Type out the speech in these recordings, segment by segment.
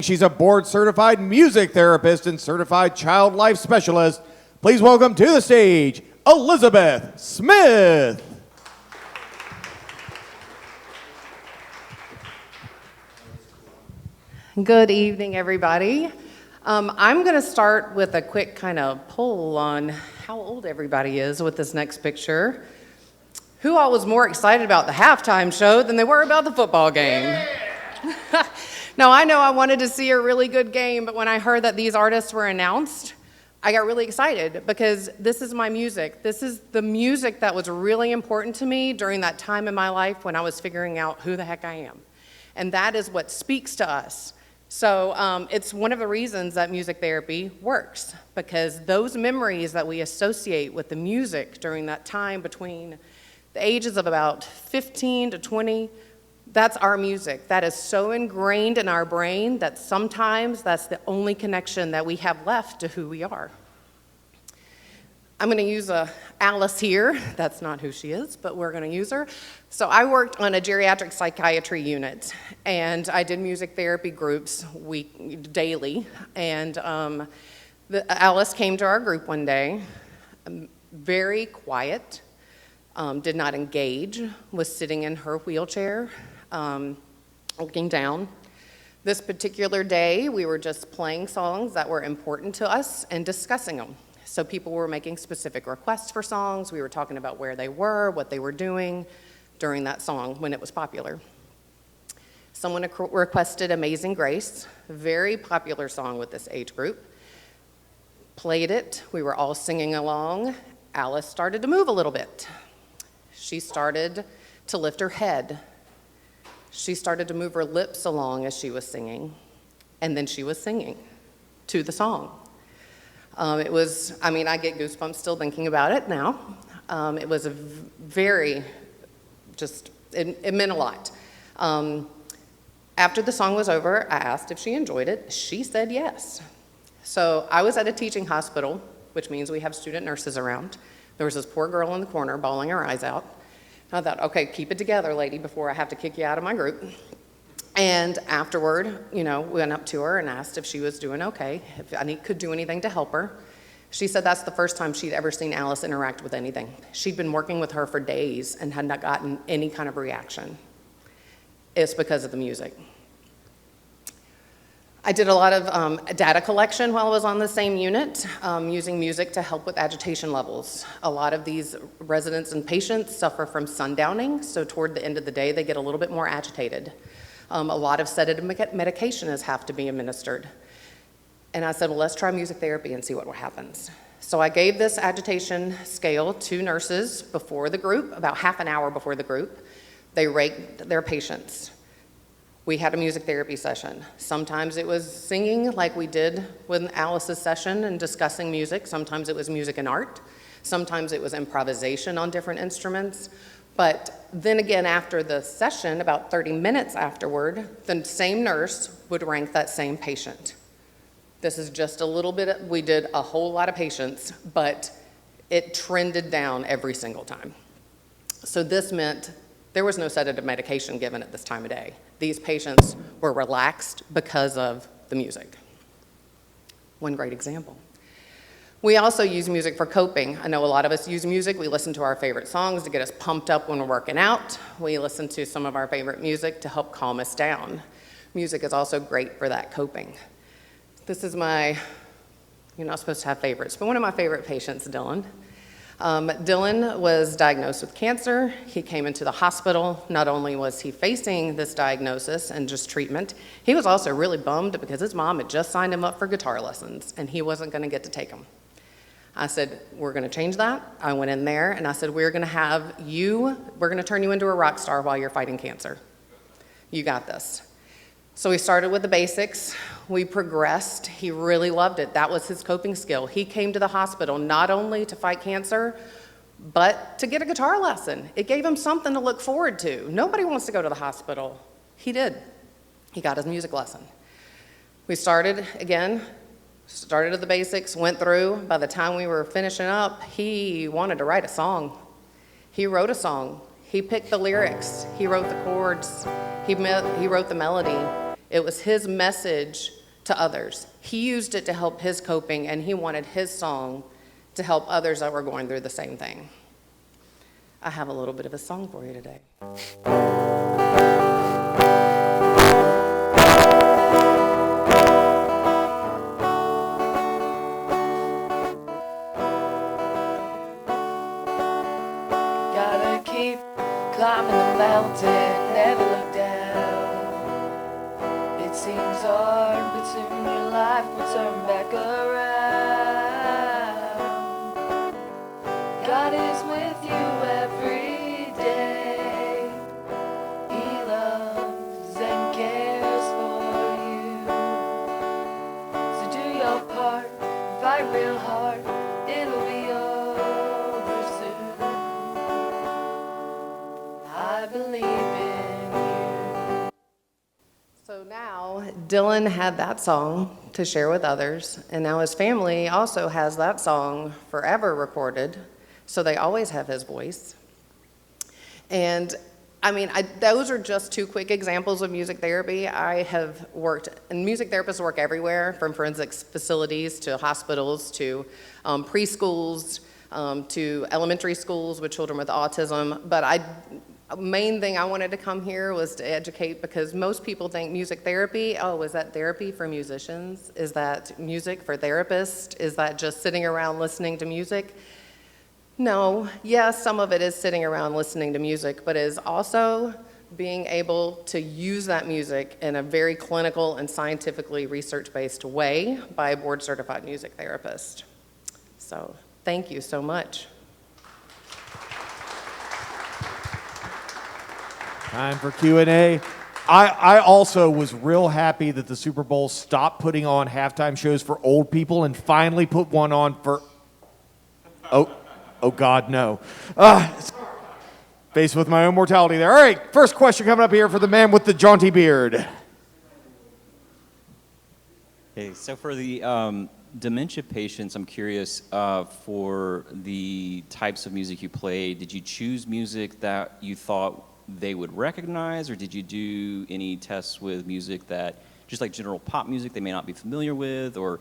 She's a board-certified music therapist and certified child life specialist. Please welcome to the stage, Elizabeth Smith. Good evening, everybody. I'm going to start with a quick kind of poll on how old everybody is with this next picture. Who all was more excited about the halftime show than they were about the football game? Now, I know I wanted to see a really good game, but when I heard that these artists were announced, I got really excited because this is my music. This is the music that was really important to me during that time in my life when I was figuring out who the heck I am. And that is what speaks to us. So it's one of the reasons that music therapy works, because those memories that we associate with the music during that time between the ages of about 15 to 20, that's our music. That is so ingrained in our brain that sometimes that's the only connection that we have left to who we are. I'm going to use Alice here. That's not who she is, but we're going to use her. So I worked on a geriatric psychiatry unit, and I did music therapy groups daily. And Alice came to our group one day, very quiet, did not engage, was sitting in her wheelchair, looking down. This particular day, we were just playing songs that were important to us and discussing them. So people were making specific requests for songs. We were talking about where they were, what they were doing during that song when it was popular. Someone requested Amazing Grace, a very popular song with this age group. Played it. We were all singing along. Alice started to move a little bit. She started to lift her head. She started to move her lips along as she was singing, and then she was singing to the song. I get goosebumps still thinking about it now. It was a very, it meant a lot. After the song was over, I asked if she enjoyed it. She said yes. So I was at a teaching hospital, which means we have student nurses around. There was this poor girl in the corner bawling her eyes out. I thought, okay, keep it together, lady, before I have to kick you out of my group. And afterward, we went up to her and asked if she was doing okay, if I could do anything to help her. She said that's the first time she'd ever seen Alice interact with anything. She'd been working with her for days and had not gotten any kind of reaction. It's because of the music. I did a lot of data collection while I was on the same unit, using music to help with agitation levels. A lot of these residents and patients suffer from sundowning, so toward the end of the day, they get a little bit more agitated. A lot of sedative medication have to be administered. And I said, well, let's try music therapy and see what happens. So I gave this agitation scale to nurses before the group, about half an hour before the group. They ranked their patients. We had a music therapy session. Sometimes it was singing like we did with Alice's session and discussing music. Sometimes it was music and art. Sometimes it was improvisation on different instruments. But then again, after the session, about 30 minutes afterward, the same nurse would rank that same patient. This is just a little bit, we did a whole lot of patients, but it trended down every single time. So this meant there was no sedative medication given at this time of day. These patients were relaxed because of the music. One great example. We also use music for coping. I know a lot of us use music. We listen to our favorite songs to get us pumped up when we're working out. We listen to some of our favorite music to help calm us down. Music is also great for that coping. This is you're not supposed to have favorites, but one of my favorite patients, Dylan. Dylan was diagnosed with cancer. He came into the hospital. Not only was he facing this diagnosis and just treatment, he was also really bummed because his mom had just signed him up for guitar lessons and he wasn't going to get to take them. I said, we're going to change that. I went in there and I said, we're going to turn you into a rock star while you're fighting cancer. You got this. So we started with the basics. We progressed. He really loved it. That was his coping skill. He came to the hospital not only to fight cancer, but to get a guitar lesson. It gave him something to look forward to. Nobody wants to go to the hospital. He did. He got his music lesson. We started at the basics, went through. By the time we were finishing up, he wanted to write a song. He wrote a song. He picked the lyrics. He wrote the chords. He wrote the melody. It was his message to others. He used it to help his coping, and he wanted his song to help others that were going through the same thing. I have a little bit of a song for you today. Gotta keep climbing the mountain, never look down. It seems hard, but soon your life will turn back around. God is with you every day. He loves and cares for you. So do your part, fight real hard, it'll be over soon. I believe in you. So now Dylan had that song to share with others, and now his family also has that song forever recorded, so they always have his voice. And I mean, those are just two quick examples of music therapy. I have worked, and music therapists work everywhere, from forensics facilities to hospitals to preschools to elementary schools with children with autism. But main thing I wanted to come here was to educate, because most people think music therapy, oh, is that therapy for musicians? Is that music for therapists? Is that just sitting around listening to music? No, yes, some of it is sitting around listening to music, but it is also being able to use that music in a very clinical and scientifically research-based way by a board-certified music therapist. So, thank you so much. Time for Q&A. I also was real happy that the Super Bowl stopped putting on halftime shows for old people and finally put one on for, oh God, no. Faced with my own mortality there. All right, first question coming up here for the man with the jaunty beard. Okay, so for the dementia patients, I'm curious, for the types of music you play, did you choose music that you thought they would recognize, or did you do any tests with music that, just like general pop music, they may not be familiar with, or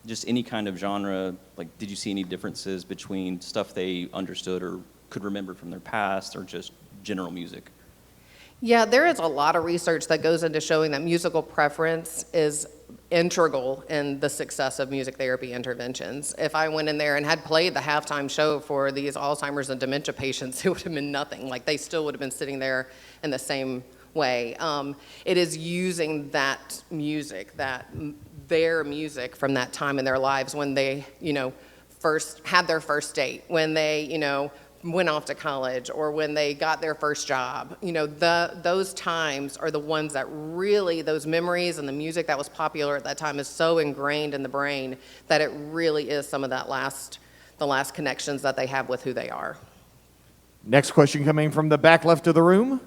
just any kind of genre? Like, did you see any differences between stuff they understood or could remember from their past, or just general music? Yeah, there is a lot of research that goes into showing that musical preference is integral in the success of music therapy interventions. If I went in there and had played the halftime show for these Alzheimer's and dementia patients, it would have been nothing. Like, they still would have been sitting there in the same way. It is using that music, their music from that time in their lives when they, first had their first date, when they, went off to college, or when they got their first job. Those times are the ones that really, those memories and the music that was popular at that time is so ingrained in the brain that it really is some of the last connections that they have with who they are. Next question coming from the back left of the room.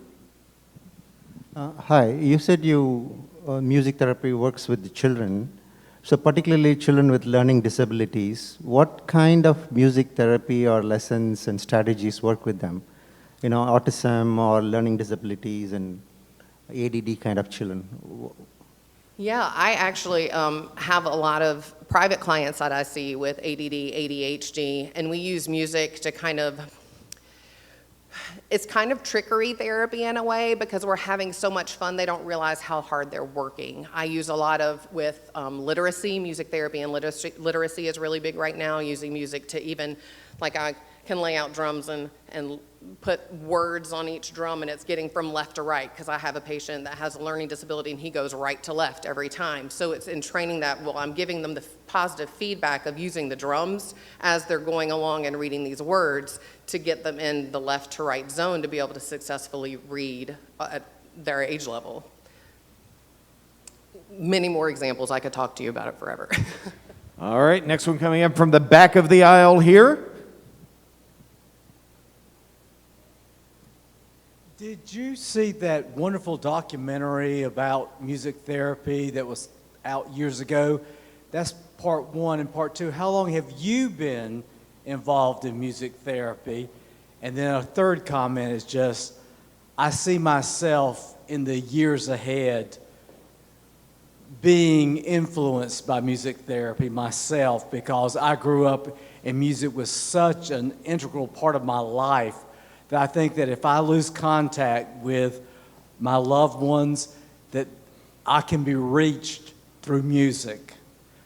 Hi, you said music therapy works with the children. So particularly children with learning disabilities, what kind of music therapy or lessons and strategies work with them? Autism or learning disabilities and ADD kind of children. Yeah, I actually have a lot of private clients that I see with ADD, ADHD, and we use music to it's kind of trickery therapy in a way, because we're having so much fun they don't realize how hard they're working. I use a lot with literacy, music therapy, and literacy is really big right now, using music to even, like, I can lay out drums and put words on each drum, and it's getting from left to right, because I have a patient that has a learning disability and he goes right to left every time. So it's in training that, I'm giving them the positive feedback of using the drums as they're going along and reading these words to get them in the left to right zone to be able to successfully read at their age level. Many more examples. I could talk to you about it forever. All right, next one coming up from the back of the aisle here. Did you see that wonderful documentary about music therapy that was out years ago? That's part one. And part two, how long have you been involved in music therapy? And then a third comment is just, I see myself in the years ahead being influenced by music therapy myself, because I grew up and music was such an integral part of my life that I think that if I lose contact with my loved ones, that I can be reached through music.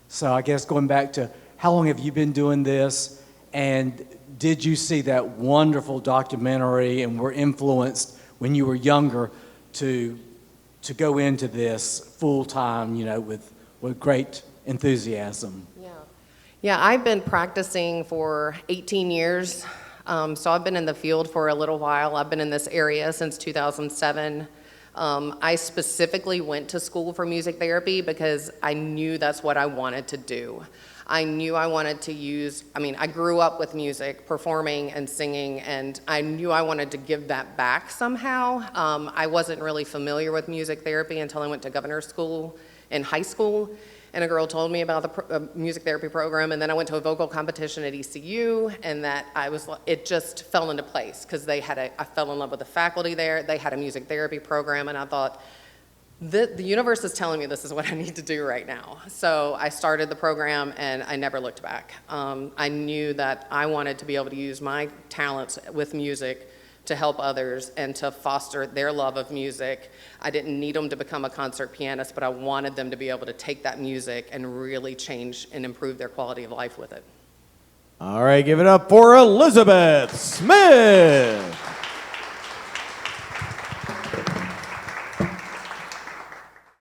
So I guess going back to how long have you been doing this, and did you see that wonderful documentary and were influenced when you were younger to go into this full time, you know, with great enthusiasm? Yeah, I've been practicing for 18 years. So I've been in the field for a little while. I've been in this area since 2007. I specifically went to school for music therapy because I knew that's what I wanted to do. I knew I wanted to I grew up with music, performing and singing, and I knew I wanted to give that back somehow. I wasn't really familiar with music therapy until I went to governor's school in high school, and a girl told me about the music therapy program, and then I went to a vocal competition at ECU, and it just fell into place because I fell in love with the faculty there. They had a music therapy program, and I thought, the universe is telling me this is what I need to do right now. So I started the program, and I never looked back. I knew that I wanted to be able to use my talents with music to help others and to foster their love of music. I didn't need them to become a concert pianist, but I wanted them to be able to take that music and really change and improve their quality of life with it. All right, give it up for Elizabeth Smith.